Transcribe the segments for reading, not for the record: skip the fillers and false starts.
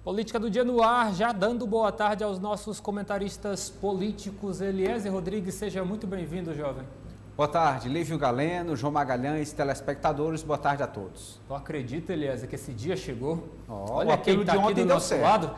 Política do Dia no ar, já dando boa tarde aos nossos comentaristas políticos. Eliezer Rodrigues, seja muito bem-vindo, jovem. Boa tarde, Lívio Galeno, João Magalhães, telespectadores, boa tarde a todos. Tu acredita, Eliezer, que esse dia chegou? Olha quem está aqui do nosso lado.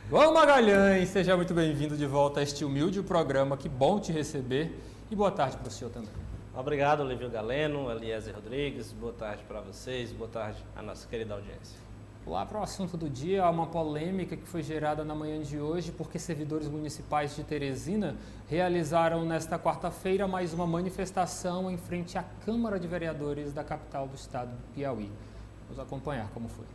João Magalhães, seja muito bem-vindo de volta a este humilde programa, que bom te receber e boa tarde para o senhor também. Obrigado, Lívio Galeno, Eliezer Rodrigues, boa tarde para vocês, boa tarde à nossa querida audiência. Lá para o assunto do dia, há uma polêmica que foi gerada na manhã de hoje porque servidores municipais de Teresina realizaram nesta quarta-feira mais uma manifestação em frente à Câmara de Vereadores da capital do estado do Piauí. Vamos acompanhar como foi.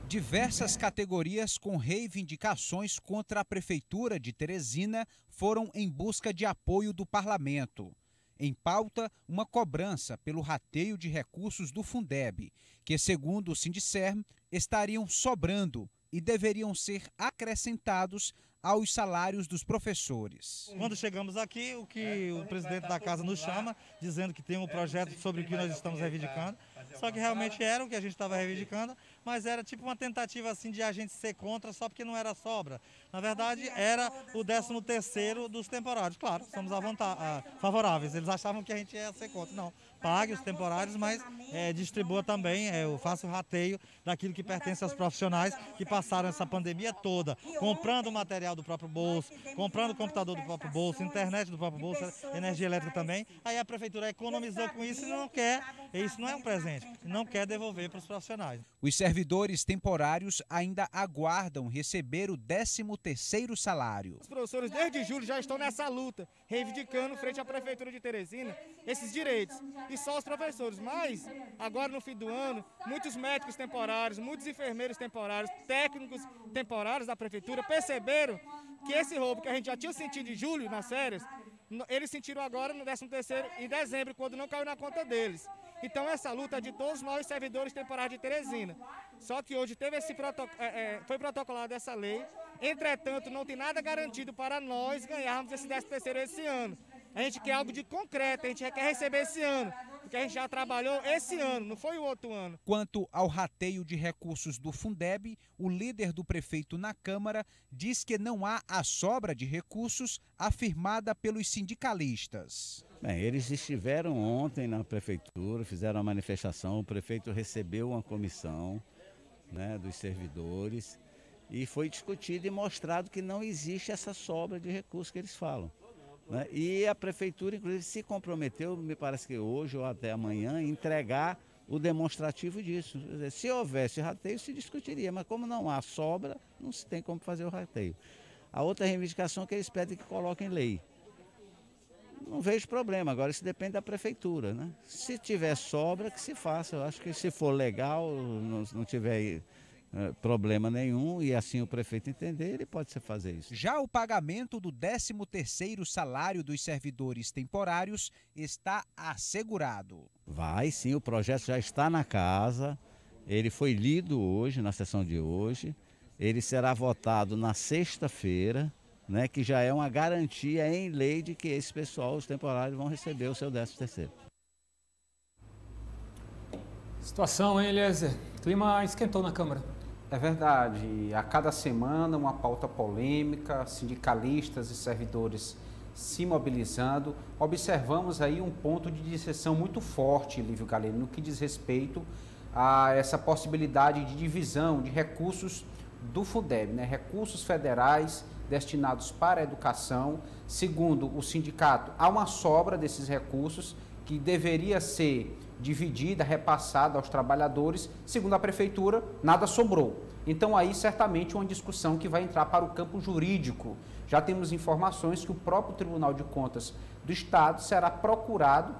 Diversas categorias com reivindicações contra a Prefeitura de Teresina foram em busca de apoio do parlamento. Em pauta, uma cobrança pelo rateio de recursos do Fundeb, que, segundo o Sindicerm, estariam sobrando e deveriam ser acrescentados aos salários dos professores. Quando chegamos aqui, o que o presidente da casa nos chama, dizendo que tem um projeto sobre o que nós estamos reivindicando, só que realmente era o que a gente estava reivindicando, mas era tipo uma tentativa assim de a gente ser contra só porque não era sobra. Na verdade, era o 13º dos temporários. Claro, somos favoráveis. Eles achavam que a gente ia ser contra. Não, pague os temporários, mas distribua também, faça o rateio daquilo que pertence aos profissionais que passaram essa pandemia toda, comprando material do próprio bolso, comprando computador do próprio bolso, internet do próprio bolso, energia elétrica também. Aí a prefeitura economizou com isso e não quer, isso não é um presente, não quer devolver para os profissionais. Os servidores temporários ainda aguardam receber o 13º salário. Os professores desde julho já estão nessa luta, reivindicando frente à Prefeitura de Teresina esses direitos. E só os professores, mas agora no fim do ano, muitos médicos temporários, muitos enfermeiros temporários, técnicos temporários da Prefeitura perceberam que esse roubo que a gente já tinha sentido em julho nas férias, eles sentiram agora no 13º em dezembro, quando não caiu na conta deles. Então essa luta é de todos nós servidores temporários de Teresina. Só que hoje teve foi protocolada essa lei, entretanto não tem nada garantido para nós ganharmos esse 13º esse ano. A gente quer algo de concreto, a gente quer receber esse ano, porque a gente já trabalhou esse ano, não foi o outro ano. Quanto ao rateio de recursos do Fundeb, o líder do prefeito na Câmara diz que não há a sobra de recursos afirmada pelos sindicalistas. Bem, eles estiveram ontem na prefeitura, fizeram a manifestação, o prefeito recebeu uma comissão, né, dos servidores e foi discutido e mostrado que não existe essa sobra de recursos que eles falam. Né? E a prefeitura, inclusive, se comprometeu, me parece que hoje ou até amanhã, entregar o demonstrativo disso. Quer dizer, se houvesse rateio, se discutiria, mas como não há sobra, não se tem como fazer o rateio. A outra reivindicação é que eles pedem que coloquem lei. Não vejo problema, agora isso depende da prefeitura, né? Se tiver sobra, que se faça. Eu acho que se for legal, não tiver problema nenhum e assim o prefeito entender, ele pode fazer isso. Já o pagamento do 13º salário dos servidores temporários está assegurado. Vai sim, o projeto já está na casa, ele foi lido hoje, na sessão de hoje, ele será votado na sexta-feira, né, que já é uma garantia em lei de que esse pessoal, os temporários, vão receber o seu 13º. Situação, hein, Eliezer? O clima esquentou na Câmara. É verdade, a cada semana uma pauta polêmica, sindicalistas e servidores se mobilizando. Observamos aí um ponto de dissensão muito forte, Lívio Galeno, no que diz respeito a essa possibilidade de divisão de recursos do Fundeb, né? Recursos federais destinados para a educação. Segundo o sindicato, há uma sobra desses recursos que deveria ser dividida, repassada aos trabalhadores. Segundo a prefeitura, nada sobrou. Então aí certamente uma discussão que vai entrar para o campo jurídico. Já temos informações que o próprio Tribunal de Contas do Estado será procurado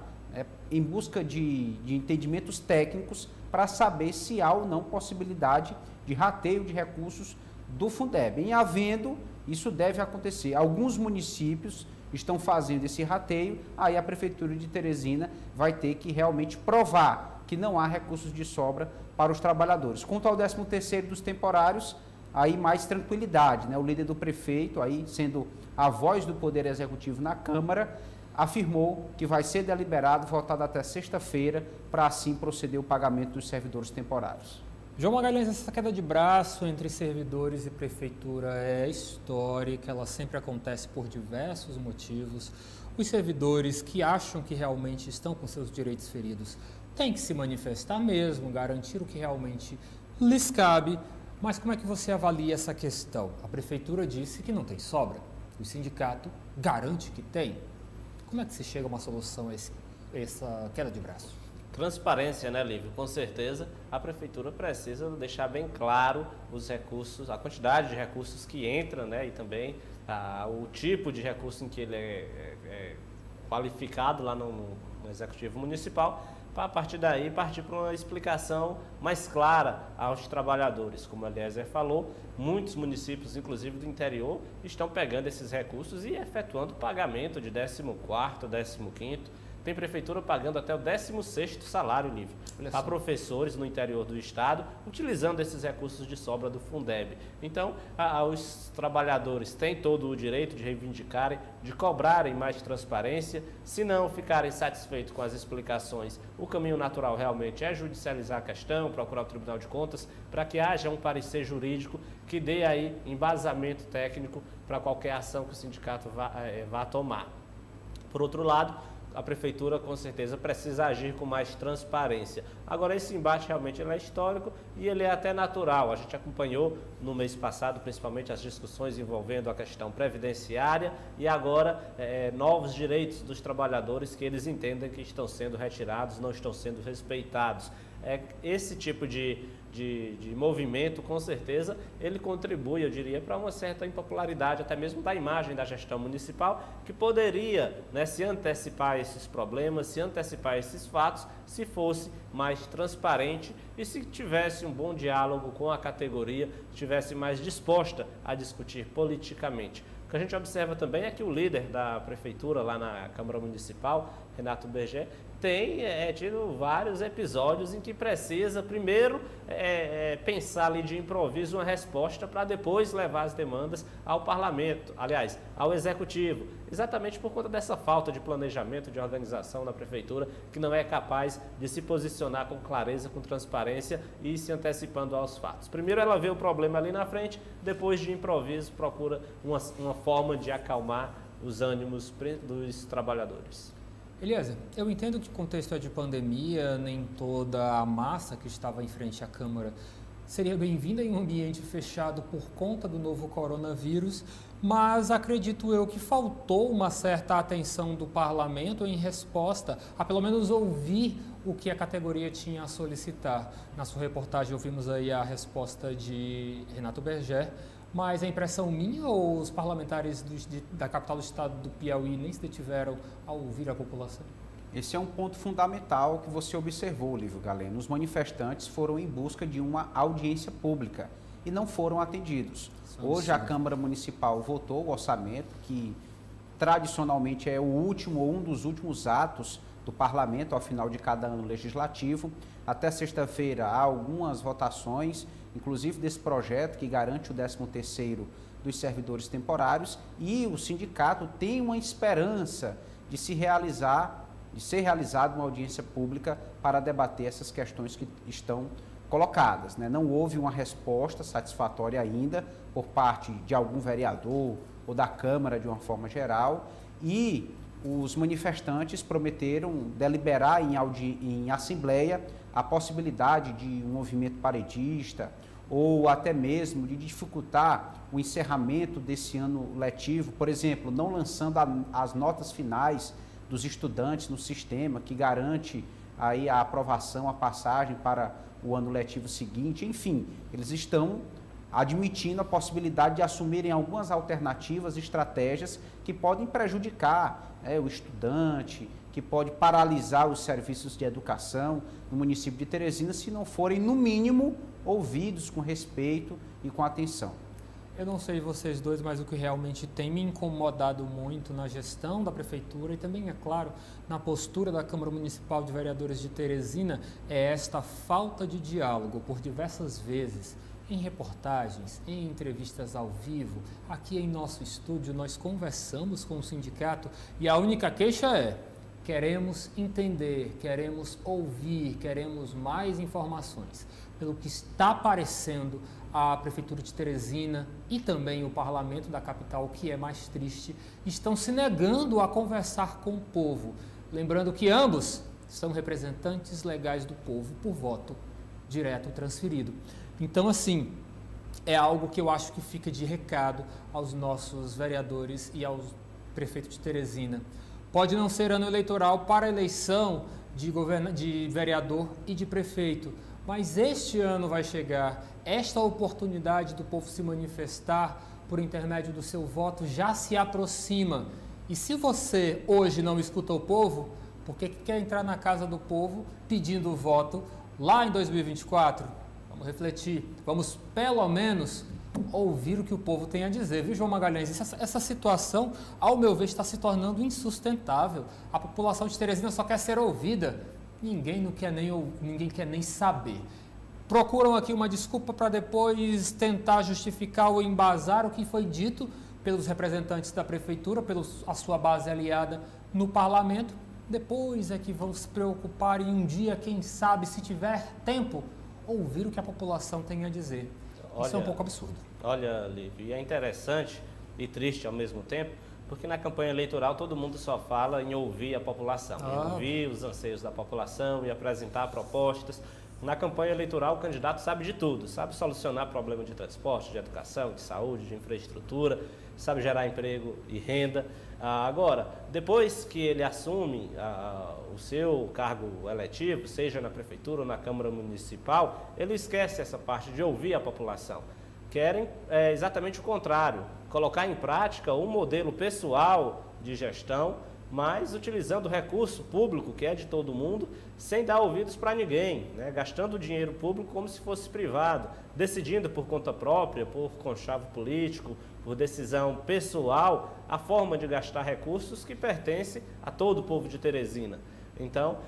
em busca de entendimentos técnicos para saber se há ou não possibilidade de rateio de recursos do Fundeb. Em havendo, isso deve acontecer. Alguns municípios estão fazendo esse rateio, aí a Prefeitura de Teresina vai ter que realmente provar que não há recursos de sobra para os trabalhadores. Quanto ao 13º dos temporários, aí mais tranquilidade, né? O líder do prefeito, aí sendo a voz do Poder Executivo na Câmara, afirmou que vai ser deliberado, votado até sexta-feira, para assim proceder o pagamento dos servidores temporários. João Magalhães, essa queda de braço entre servidores e prefeitura é histórica, ela sempre acontece por diversos motivos. Os servidores que acham que realmente estão com seus direitos feridos têm que se manifestar mesmo, garantir o que realmente lhes cabe. Mas como é que você avalia essa questão? A prefeitura disse que não tem sobra, o sindicato garante que tem. Como é que se chega a uma solução a essa queda de braço? Transparência, né, Lívio? Com certeza, a prefeitura precisa deixar bem claro os recursos, a quantidade de recursos que entra, né, e também o tipo de recurso em que ele é qualificado lá no Executivo Municipal, para a partir daí partir para uma explicação mais clara aos trabalhadores. Como a Eliezer falou, muitos municípios, inclusive do interior, estão pegando esses recursos e efetuando pagamento de 14º, 15º. Tem prefeitura pagando até o 16º salário livre para professores no interior do estado, utilizando esses recursos de sobra do Fundeb. Então, os trabalhadores têm todo o direito de reivindicarem, de cobrarem mais transparência. Se não ficarem satisfeitos com as explicações, o caminho natural realmente é judicializar a questão, procurar o Tribunal de Contas, para que haja um parecer jurídico que dê aí embasamento técnico para qualquer ação que o sindicato vá tomar. Por outro lado, a prefeitura com certeza precisa agir com mais transparência. Agora, esse embate realmente ele é histórico e ele é até natural. A gente acompanhou no mês passado, principalmente, as discussões envolvendo a questão previdenciária e agora novos direitos dos trabalhadores que eles entendem que estão sendo retirados, não estão sendo respeitados. Esse tipo de movimento, com certeza, ele contribui, eu diria, para uma certa impopularidade, até mesmo da imagem da gestão municipal, que poderia, né, se antecipar a esses problemas, se antecipar a esses fatos, se fosse mais transparente e se tivesse um bom diálogo com a categoria, estivesse mais disposta a discutir politicamente. O que a gente observa também é que o líder da prefeitura lá na Câmara Municipal, Renato Berger, tem tido vários episódios em que precisa primeiro pensar ali de improviso uma resposta para depois levar as demandas ao parlamento, aliás, ao executivo, exatamente por conta dessa falta de planejamento, de organização da prefeitura, que não é capaz de se posicionar com clareza, com transparência e se antecipando aos fatos. Primeiro ela vê o problema ali na frente, depois de improviso procura uma forma de acalmar os ânimos dos trabalhadores. Eliezer, eu entendo que o contexto é de pandemia, nem toda a massa que estava em frente à Câmara seria bem-vinda em um ambiente fechado por conta do novo coronavírus, mas acredito eu que faltou uma certa atenção do parlamento em resposta a pelo menos ouvir o que a categoria tinha a solicitar. Na sua reportagem ouvimos aí a resposta de Renato Berger, mas a impressão minha ou os parlamentares da capital do estado do Piauí nem se detiveram a ouvir a população? Esse é um ponto fundamental que você observou, Lívio Galeno. Os manifestantes foram em busca de uma audiência pública e não foram atendidos. Hoje a Câmara Municipal votou o orçamento, que tradicionalmente é o último ou um dos últimos atos do parlamento ao final de cada ano legislativo. Até sexta-feira há algumas votações, inclusive desse projeto que garante o 13º dos servidores temporários, e o sindicato tem uma esperança de ser realizada uma audiência pública para debater essas questões que estão colocadas, né? Não houve uma resposta satisfatória ainda por parte de algum vereador ou da Câmara de uma forma geral, e os manifestantes prometeram deliberar em assembleia a possibilidade de um movimento paredista ou até mesmo de dificultar o encerramento desse ano letivo, por exemplo, não lançando as notas finais dos estudantes no sistema, que garante aí a aprovação, a passagem para o ano letivo seguinte. Enfim, eles estão admitindo a possibilidade de assumirem algumas alternativas, estratégias que podem prejudicar o estudante, que pode paralisar os serviços de educação no município de Teresina, se não forem, no mínimo, ouvidos com respeito e com atenção. Eu não sei vocês dois, mas o que realmente tem me incomodado muito na gestão da prefeitura e também, é claro, na postura da Câmara Municipal de Vereadores de Teresina é esta falta de diálogo. Por diversas vezes, em reportagens, em entrevistas ao vivo, aqui em nosso estúdio, nós conversamos com o sindicato e a única queixa é: Queremos entender, queremos ouvir, queremos mais informações. Pelo que está aparecendo, a Prefeitura de Teresina e também o Parlamento da capital, o que é mais triste, estão se negando a conversar com o povo. Lembrando que ambos são representantes legais do povo por voto direto transferido. Então, assim, é algo que eu acho que fica de recado aos nossos vereadores e aos prefeitos de Teresina. Pode não ser ano eleitoral para a eleição de vereador e de prefeito, mas este ano vai chegar. Esta oportunidade do povo se manifestar por intermédio do seu voto já se aproxima. E se você hoje não escuta o povo, por que quer entrar na casa do povo pedindo o voto lá em 2024? Vamos refletir, vamos pelo menos ouvir o que o povo tem a dizer, viu, João Magalhães? Essa situação, ao meu ver, está se tornando insustentável. A população de Teresina só quer ser ouvida, ninguém quer nem saber. Procuram aqui uma desculpa para depois tentar justificar ou embasar o que foi dito pelos representantes da prefeitura, pela sua base aliada no parlamento. Depois é que vão se preocupar em um dia, quem sabe, se tiver tempo, ouvir o que a população tem a dizer. Isso é um pouco absurdo. Olha, Lívio, e é interessante e triste ao mesmo tempo, porque na campanha eleitoral todo mundo só fala em ouvir a população, em ouvir os anseios da população e apresentar propostas. Na campanha eleitoral o candidato sabe de tudo, sabe solucionar problema de transporte, de educação, de saúde, de infraestrutura, sabe gerar emprego e renda. Agora, depois que ele assume o seu cargo eletivo, seja na prefeitura ou na Câmara Municipal, ele esquece essa parte de ouvir a população. Querem exatamente o contrário, colocar em prática um modelo pessoal de gestão, mas utilizando o recurso público, que é de todo mundo, sem dar ouvidos para ninguém, né? Gastando o dinheiro público como se fosse privado, decidindo por conta própria, por conchavo político, por decisão pessoal, a forma de gastar recursos que pertence a todo o povo de Teresina. Então,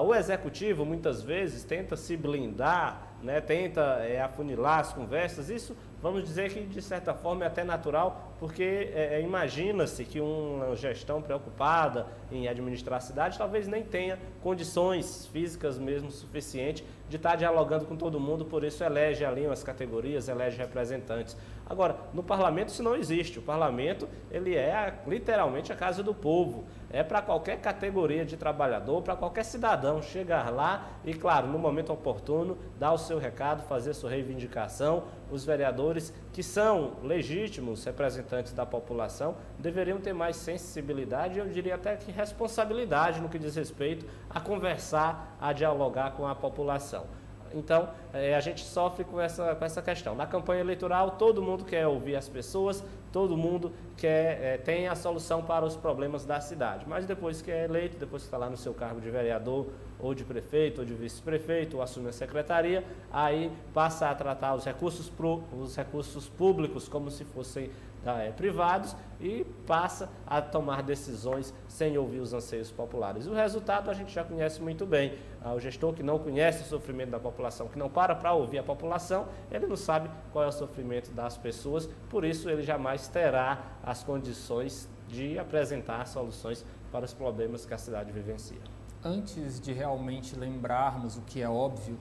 o executivo muitas vezes tenta se blindar, né, tenta afunilar as conversas. Isso, vamos dizer que de certa forma é até natural, porque imagina-se que uma gestão preocupada em administrar a cidade talvez nem tenha condições físicas mesmo suficientes de estar dialogando com todo mundo, por isso elege ali umas categorias, elege representantes. Agora, no parlamento isso não existe. O parlamento, ele é literalmente a casa do povo. É para qualquer categoria de trabalhador, para qualquer cidadão chegar lá e, claro, no momento oportuno, dar o seu recado, fazer sua reivindicação. Os vereadores, que são legítimos representantes da população, deveriam ter mais sensibilidade, eu diria até que responsabilidade no que diz respeito a conversar, a dialogar com a população. Então, a gente sofre com essa questão. Na campanha eleitoral, todo mundo quer ouvir as pessoas, todo mundo tem a solução para os problemas da cidade. Mas depois que é eleito, depois que está lá no seu cargo de vereador, ou de prefeito, ou de vice-prefeito, ou assume a secretaria, aí passa a tratar os recursos públicos como se fossem privados e passa a tomar decisões sem ouvir os anseios populares. O resultado a gente já conhece muito bem. O gestor que não conhece o sofrimento da população, que não para ouvir a população, ele não sabe qual é o sofrimento das pessoas, por isso ele jamais terá as condições de apresentar soluções para os problemas que a cidade vivencia. Antes de realmente lembrarmos o que é óbvio,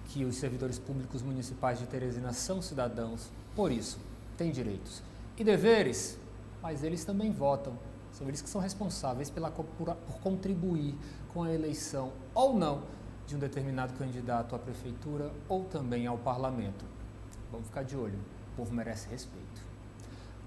que os servidores públicos municipais de Teresina são cidadãos, por isso, têm direitos e deveres, mas eles também votam. São eles que são responsáveis por contribuir com a eleição ou não de um determinado candidato à prefeitura ou também ao parlamento. Vamos ficar de olho, o povo merece respeito.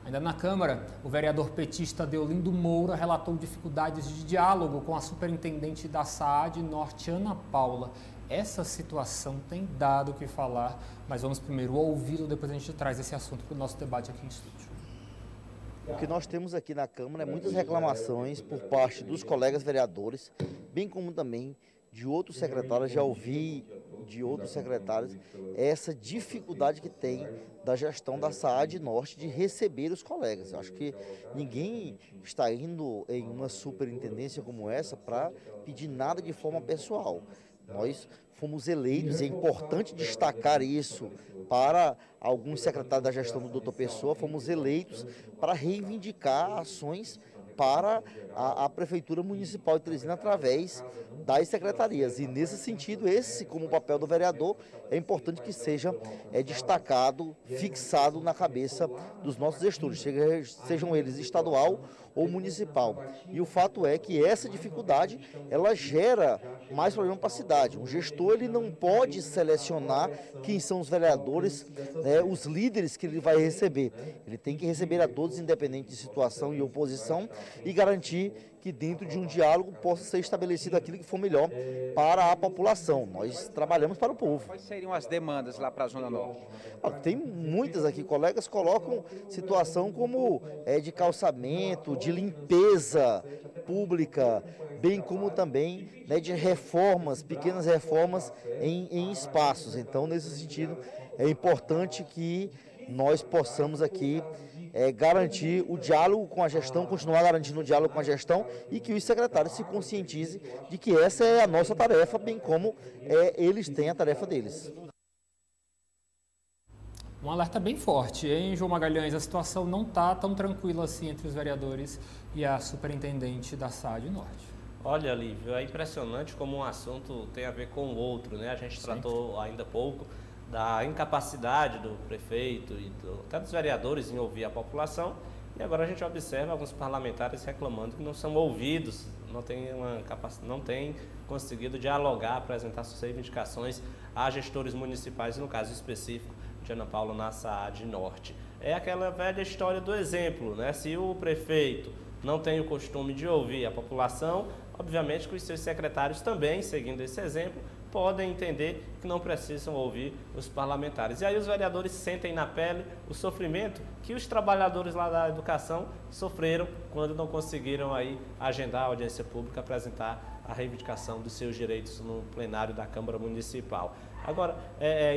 Ainda na Câmara, o vereador petista Deolindo Moura relatou dificuldades de diálogo com a superintendente da SAAD Norte, Ana Paula. Essa situação tem dado o que falar, mas vamos primeiro ouvi-lo, depois a gente traz esse assunto para o nosso debate aqui em estúdio. O que nós temos aqui na Câmara é muitas reclamações por parte dos colegas vereadores, bem como também de outros secretários. Já ouvi de outros secretários essa dificuldade que tem da gestão da SAAD Norte de receber os colegas. Eu acho que ninguém está indo em uma superintendência como essa para pedir nada de forma pessoal. Nós fomos eleitos, é importante destacar isso para alguns secretários da gestão do Dr. Pessoa, fomos eleitos para reivindicar ações para a Prefeitura Municipal de Teresina através das secretarias. E nesse sentido, esse, como papel do vereador, é importante que seja destacado, fixado na cabeça dos nossos gestores, sejam eles estadual ou municipal. E o fato é que essa dificuldade, ela gera mais problema para a cidade. O gestor, ele não pode selecionar quem são os vereadores, os líderes que ele vai receber. Ele tem que receber a todos, independente de situação e oposição, e garantir que dentro de um diálogo possa ser estabelecido aquilo que for melhor para a população. Nós trabalhamos para o povo. Quais seriam as demandas lá para a Zona Norte? Tem muitas aqui, colegas colocam situação como de calçamento, de limpeza pública, bem como também de reformas, pequenas reformas em espaços. Então, nesse sentido, é importante que nós possamos aqui garantir o diálogo com a gestão, continuar garantindo o diálogo com a gestão e que os secretários se conscientizem de que essa é a nossa tarefa, bem como eles têm a tarefa deles. Um alerta bem forte, hein, João Magalhães? A situação não está tão tranquila assim entre os vereadores e a superintendente da SAAD Norte. Olha, Lívio, é impressionante como um assunto tem a ver com o outro, né? A gente tratou ainda há pouco da incapacidade do prefeito e até dos vereadores em ouvir a população, e agora a gente observa alguns parlamentares reclamando que não são ouvidos, não têm conseguido dialogar, apresentar suas reivindicações a gestores municipais, e no caso específico de Ana Paula na SAAD Norte. É aquela velha história do exemplo, né? Se o prefeito não tem o costume de ouvir a população, obviamente que os seus secretários também, seguindo esse exemplo, podem entender que não precisam ouvir os parlamentares. E aí os vereadores sentem na pele o sofrimento que os trabalhadores lá da educação sofreram quando não conseguiram aí agendar a audiência pública, apresentar a reivindicação dos seus direitos no plenário da Câmara Municipal. Agora,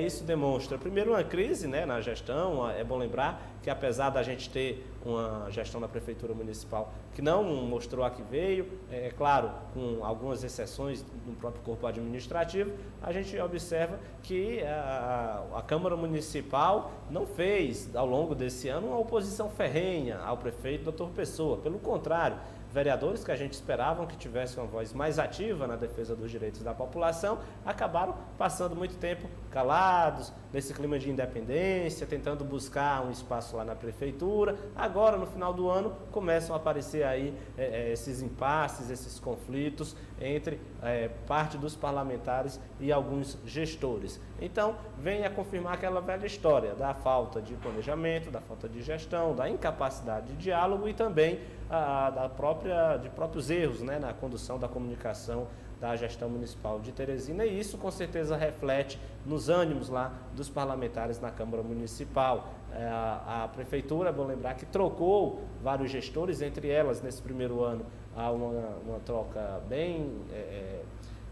isso demonstra, primeiro, uma crise, né, na gestão. É bom lembrar que, apesar da gente ter uma gestão da Prefeitura Municipal que não mostrou a que veio, é claro, com algumas exceções no próprio corpo administrativo, a gente observa que a Câmara Municipal não fez, ao longo desse ano, uma oposição ferrenha ao prefeito Dr. Pessoa. Pelo contrário, vereadores que a gente esperava que tivessem uma voz mais ativa na defesa dos direitos da população, acabaram passando muito tempo calados, nesse clima de independência, tentando buscar um espaço lá na prefeitura. Agora, no final do ano, começam a aparecer aí esses impasses, esses conflitos entre parte dos parlamentares e alguns gestores. Então, vem a confirmar aquela velha história da falta de planejamento, da falta de gestão, da incapacidade de diálogo e também de próprios erros, né, na condução da comunicação da gestão municipal de Teresina, e isso com certeza reflete nos ânimos lá dos parlamentares na Câmara Municipal. A Prefeitura, vou lembrar, que trocou vários gestores, entre elas, nesse primeiro ano, há uma troca bem...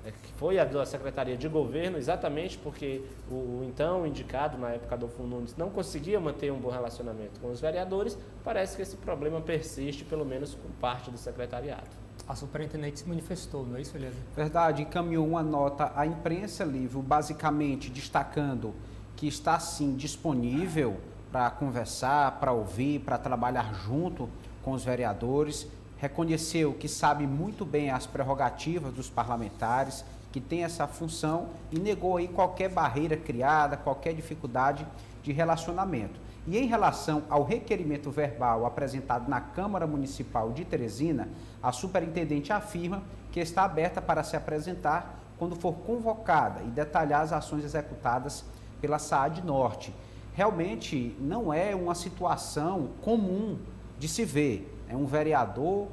que foi a da Secretaria de Governo, exatamente porque o então indicado, na época, Adolfo Nunes, não conseguia manter um bom relacionamento com os vereadores. Parece que esse problema persiste, pelo menos com parte do secretariado. A superintendente se manifestou, não é isso, Eliezer? Verdade, encaminhou uma nota à imprensa, Lívio, basicamente destacando que está, sim, disponível para conversar, para ouvir, para trabalhar junto com os vereadores. Reconheceu que sabe muito bem as prerrogativas dos parlamentares, que tem essa função, e negou aí qualquer barreira criada, qualquer dificuldade de relacionamento. E em relação ao requerimento verbal apresentado na Câmara Municipal de Teresina, a superintendente afirma que está aberta para se apresentar quando for convocada e detalhar as ações executadas pela SAAD Norte. Realmente não é uma situação comum de se ver. É um vereador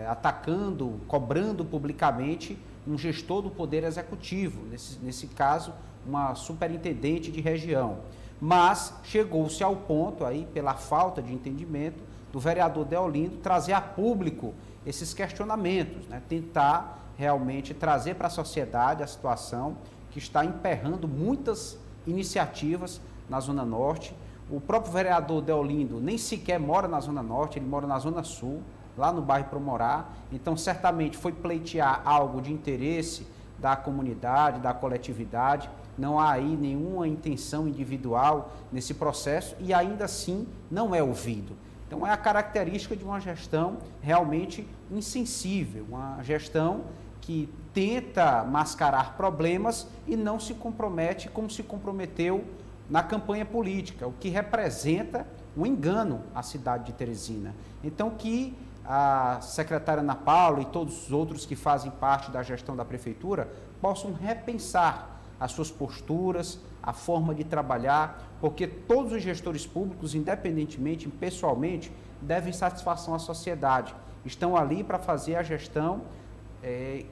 atacando, cobrando publicamente um gestor do Poder Executivo, nesse caso, uma superintendente de região. Mas chegou-se ao ponto, aí, pela falta de entendimento, do vereador Deolindo trazer a público esses questionamentos, né? Tentar realmente trazer para a sociedade a situação que está emperrando muitas iniciativas na Zona Norte. O próprio vereador Deolindo nem sequer mora na Zona Norte, ele mora na Zona Sul, lá no bairro Promorá. Então, certamente foi pleitear algo de interesse da comunidade, da coletividade. Não há aí nenhuma intenção individual nesse processo e ainda assim não é ouvido. Então, é a característica de uma gestão realmente insensível, uma gestão que tenta mascarar problemas e não se compromete como se comprometeu na campanha política, o que representa um engano à cidade de Teresina. Então, que a secretária Ana Paula e todos os outros que fazem parte da gestão da prefeitura possam repensar as suas posturas, a forma de trabalhar, porque todos os gestores públicos, independentemente, pessoalmente, devem satisfação à sociedade. Estão ali para fazer a gestão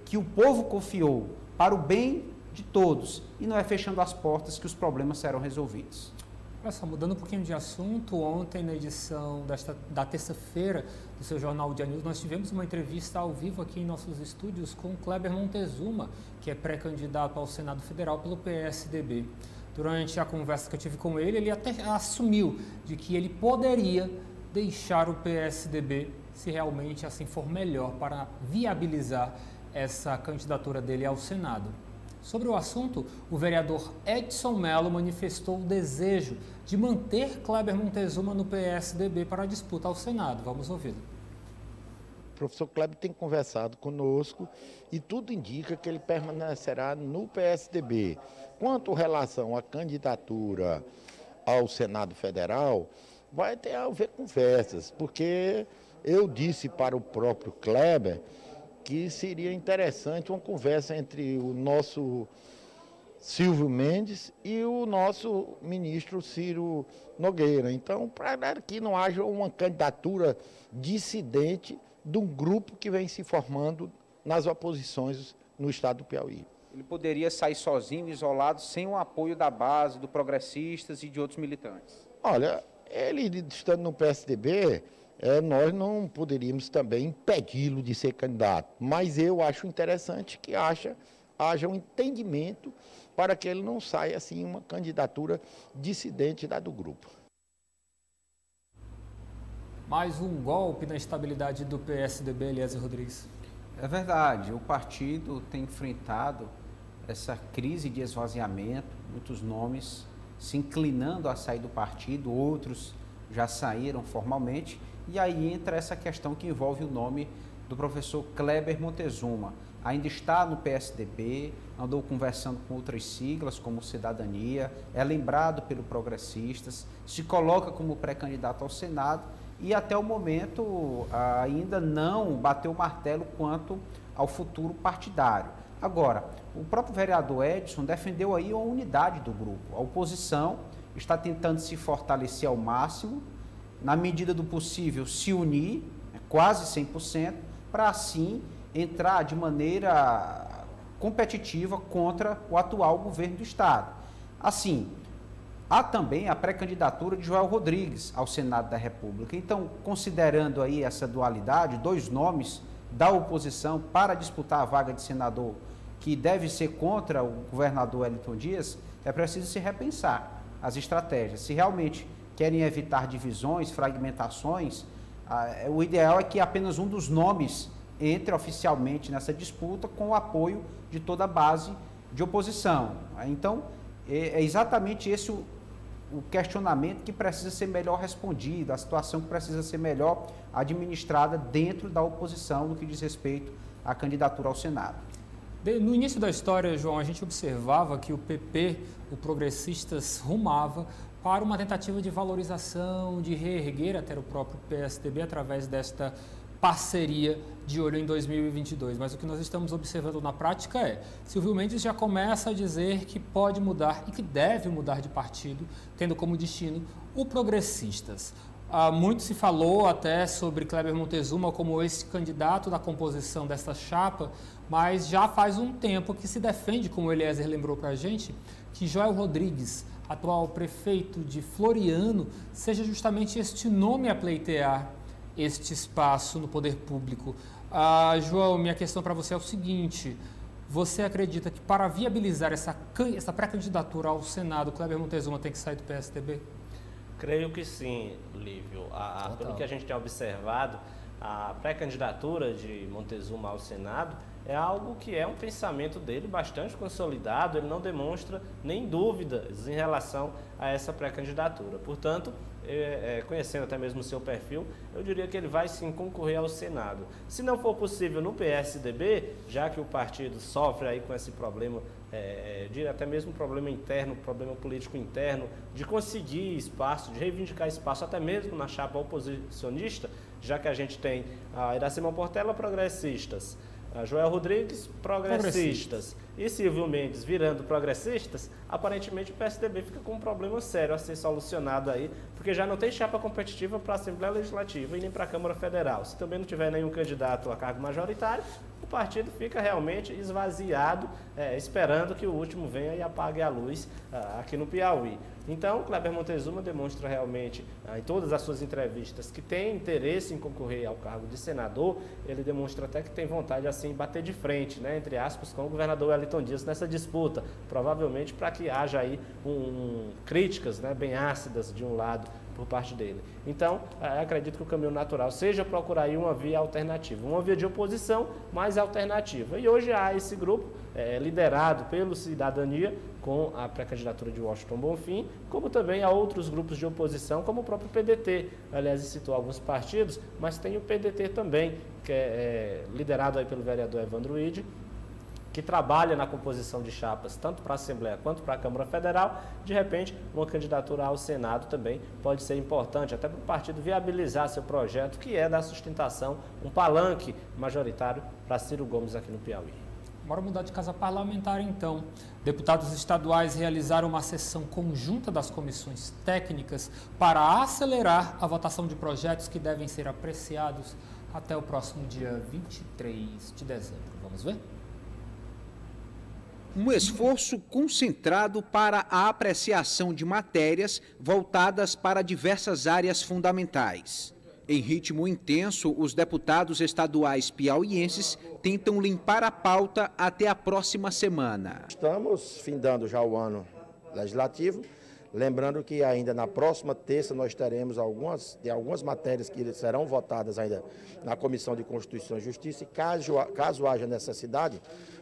que o povo confiou para o bem de todos e não é fechando as portas que os problemas serão resolvidos. Olha só, mudando um pouquinho de assunto, ontem na edição da terça-feira do seu Jornal Dia News, nós tivemos uma entrevista ao vivo aqui em nossos estúdios com Kleber Montezuma, que é pré-candidato ao Senado Federal pelo PSDB. Durante a conversa que eu tive com ele, ele até assumiu de que ele poderia deixar o PSDB se realmente assim for melhor para viabilizar essa candidatura dele ao Senado. Sobre o assunto, o vereador Edson Mello manifestou o desejo de manter Kleber Montezuma no PSDB para a disputa ao Senado. Vamos ouvi-lo. O professor Kleber tem conversado conosco e tudo indica que ele permanecerá no PSDB. Quanto relação à candidatura ao Senado Federal, vai ter a haver conversas, porque eu disse para o próprio Kleber que seria interessante uma conversa entre o nosso Silvio Mendes e o nosso ministro Ciro Nogueira. Então, para que não haja uma candidatura dissidente de um grupo que vem se formando nas oposições no estado do Piauí. Ele poderia sair sozinho, isolado, sem o apoio da base, do Progressistas e de outros militantes? Olha, ele estando no PSDB... nós não poderíamos também impedi-lo de ser candidato, mas eu acho interessante que haja um entendimento para que ele não saia assim uma candidatura dissidente da do grupo. Mais um golpe na estabilidade do PSDB, Eliezer Rodrigues. É verdade, o partido tem enfrentado essa crise de esvaziamento, muitos nomes se inclinando a sair do partido, outros já saíram formalmente. E aí entra essa questão que envolve o nome do professor Kleber Montezuma. Ainda está no PSDB, andou conversando com outras siglas, como Cidadania, é lembrado pelo Progressistas, se coloca como pré-candidato ao Senado e até o momento ainda não bateu o martelo quanto ao futuro partidário. Agora, o próprio vereador Edson defendeu aí a unidade do grupo. A oposição está tentando se fortalecer ao máximo, na medida do possível, se unir, quase 100%, para assim entrar de maneira competitiva contra o atual governo do Estado. Assim, há também a pré-candidatura de Joel Rodrigues ao Senado da República. Então, considerando aí essa dualidade, dois nomes da oposição para disputar a vaga de senador, que deve ser contra o governador Wellington Dias, é preciso se repensar as estratégias. Se realmente querem evitar divisões, fragmentações, o ideal é que apenas um dos nomes entre oficialmente nessa disputa com o apoio de toda a base de oposição. Então, é exatamente esse o questionamento que precisa ser melhor respondido, a situação que precisa ser melhor administrada dentro da oposição no que diz respeito à candidatura ao Senado. No início da história, João, a gente observava que o PP, o Progressistas, rumava para uma tentativa de valorização, de reerguer até o próprio PSDB através desta parceria de olho em 2022. Mas o que nós estamos observando na prática é, Silvio Mendes já começa a dizer que pode mudar e que deve mudar de partido, tendo como destino o Progressistas. Muito se falou até sobre Kleber Montezuma como esse candidato da composição dessa chapa, mas já faz um tempo que se defende, como o Eliezer lembrou para a gente, que Joel Rodrigues, atual prefeito de Floriano, seja justamente este nome a pleitear este espaço no poder público. João, minha questão para você é o seguinte: você acredita que para viabilizar essa pré-candidatura ao Senado, Kleber Montezuma tem que sair do PSDB? Creio que sim, Lívio. Pelo que a gente tem observado, a pré-candidatura de Montezuma ao Senado é algo que é um pensamento dele bastante consolidado, ele não demonstra nem dúvidas em relação a essa pré-candidatura. Portanto, conhecendo até mesmo o seu perfil, eu diria que ele vai sim concorrer ao Senado. Se não for possível no PSDB, já que o partido sofre aí com esse problema, até mesmo problema interno, problema político interno, de conseguir espaço, de reivindicar espaço até mesmo na chapa oposicionista, já que a gente tem a Iracema Portela, progressistas, a Joel Rodrigues, progressistas, e Silvio Mendes virando progressistas, aparentemente o PSDB fica com um problema sério a ser solucionado aí, porque já não tem chapa competitiva para a Assembleia Legislativa e nem para a Câmara Federal. Se também não tiver nenhum candidato a cargo majoritário, o partido fica realmente esvaziado, esperando que o último venha e apague a luz aqui no Piauí. Então, Kleber Montezuma demonstra realmente, em todas as suas entrevistas, que tem interesse em concorrer ao cargo de senador. Ele demonstra até que tem vontade, assim, bater de frente, né, entre aspas, com o governador Wellington Dias nessa disputa, provavelmente para que haja aí críticas, né, bem ácidas de um lado por parte dele. Então, acredito que o caminho natural seja procurar aí uma via alternativa, uma via de oposição mais alternativa. E hoje há esse grupo liderado pelo Cidadania, com a pré-candidatura de Washington Bonfim, como também há outros grupos de oposição, como o próprio PDT. Aliás, citou alguns partidos, mas tem o PDT também, que é liderado aí pelo vereador Evandro Ide, que trabalha na composição de chapas, tanto para a Assembleia quanto para a Câmara Federal. De repente, uma candidatura ao Senado também pode ser importante, até para o partido viabilizar seu projeto, que é da sustentação, um palanque majoritário para Ciro Gomes aqui no Piauí. Bora mudar de casa parlamentar, então. Deputados estaduais realizaram uma sessão conjunta das comissões técnicas para acelerar a votação de projetos que devem ser apreciados até o próximo dia 23 de dezembro. Vamos ver? Um esforço concentrado para a apreciação de matérias voltadas para diversas áreas fundamentais. Em ritmo intenso, os deputados estaduais piauienses tentam limpar a pauta até a próxima semana. Estamos findando já o ano legislativo, lembrando que ainda na próxima terça nós teremos algumas matérias que serão votadas ainda na Comissão de Constituição e Justiça, e caso haja necessidade,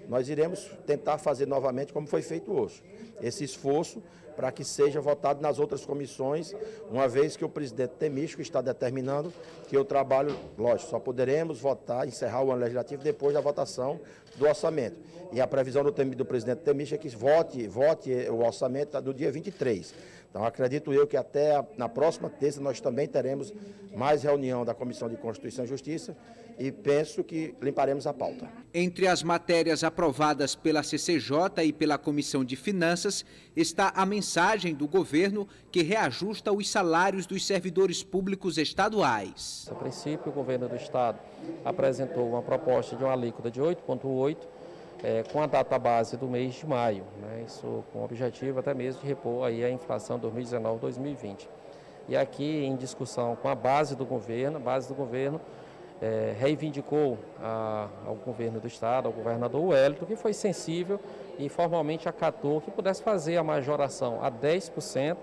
nós iremos tentar fazer novamente como foi feito hoje, esse esforço para que seja votado nas outras comissões, uma vez que o presidente Temístico está determinando que o trabalho, lógico, só poderemos votar, encerrar o ano legislativo depois da votação do orçamento. E a previsão do presidente Temístico é que vote o orçamento do dia 23. Então, acredito eu que até na próxima terça nós também teremos mais reunião da Comissão de Constituição e Justiça e penso que limparemos a pauta. Entre as matérias aprovadas pela CCJ e pela Comissão de Finanças está a mensagem do governo que reajusta os salários dos servidores públicos estaduais. A princípio, o governo do estado apresentou uma proposta de uma alíquota de 8,8%, com a data base do mês de maio, né? Isso com o objetivo até mesmo de repor aí a inflação 2019-2020. E aqui em discussão com a base do governo reivindicou ao governo do estado, ao governador Wellington, que foi sensível e formalmente acatou que pudesse fazer a majoração a 10%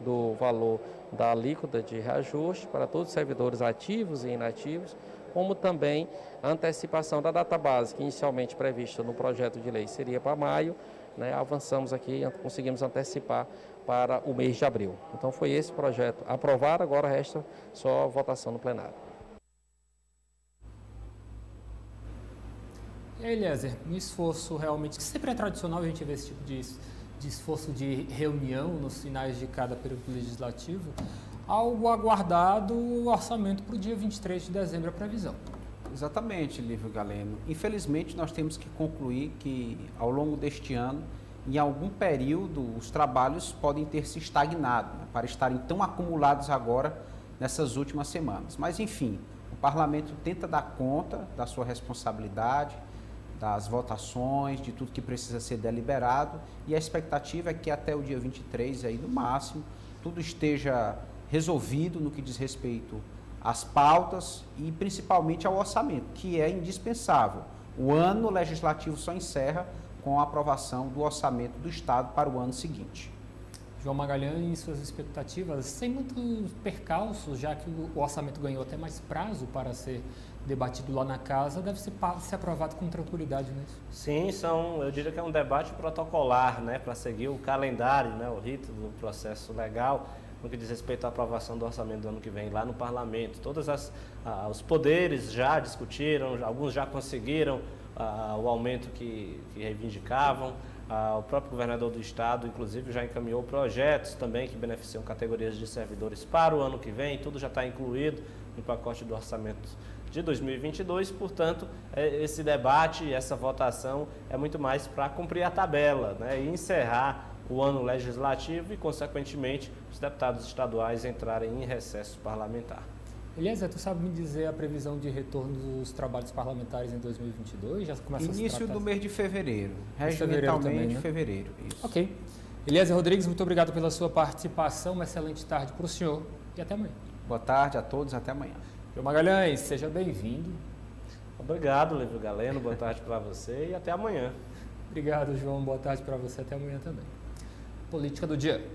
do valor da alíquota de reajuste para todos os servidores ativos e inativos, como também a antecipação da data base, que inicialmente prevista no projeto de lei seria para maio, né? Avançamos aqui, conseguimos antecipar para o mês de abril. Então foi esse projeto aprovado, agora resta só a votação no plenário. E aí, Eliezer, um esforço realmente, que sempre é tradicional a gente ver esse tipo de esforço de reunião nos finais de cada período legislativo, algo aguardado o orçamento para o dia 23 de dezembro, a previsão. Exatamente, Lívio Galeno. Infelizmente, nós temos que concluir que, ao longo deste ano, em algum período, os trabalhos podem ter se estagnado, né, para estarem tão acumulados agora nessas últimas semanas. Mas, enfim, o parlamento tenta dar conta da sua responsabilidade, das votações, de tudo que precisa ser deliberado, e a expectativa é que até o dia 23, aí, no máximo, tudo esteja resolvido no que diz respeito às pautas e principalmente ao orçamento, que é indispensável. O ano legislativo só encerra com a aprovação do orçamento do Estado para o ano seguinte. João Magalhães, suas expectativas, sem muitos percalços, já que o orçamento ganhou até mais prazo para ser debatido lá na casa deve ser aprovado com tranquilidade, né? Sim, eu diria que é um debate protocolar, né, para seguir o calendário, né, o rito do processo legal, no que diz respeito à aprovação do orçamento do ano que vem lá no parlamento. Todos os poderes já discutiram, alguns já conseguiram o aumento que reivindicavam. O próprio governador do estado, inclusive, já encaminhou projetos também que beneficiam categorias de servidores para o ano que vem. Tudo já está incluído no pacote do orçamento de 2022, portanto, esse debate, essa votação é muito mais para cumprir a tabela, né, e encerrar o ano legislativo e, consequentemente, os deputados estaduais entrarem em recesso parlamentar. Eliezer, tu sabe me dizer a previsão de retorno dos trabalhos parlamentares em 2022? Já começa Início do mês de fevereiro, regimentalmente também, né? Fevereiro. Isso. Ok. Eliezer Rodrigues, muito obrigado pela sua participação, uma excelente tarde para o senhor e até amanhã. Boa tarde a todos, até amanhã. João Magalhães, seja bem-vindo. Obrigado, Lívio Galeno, boa tarde para você e até amanhã. Obrigado, João, boa tarde para você, até amanhã também. Política do dia.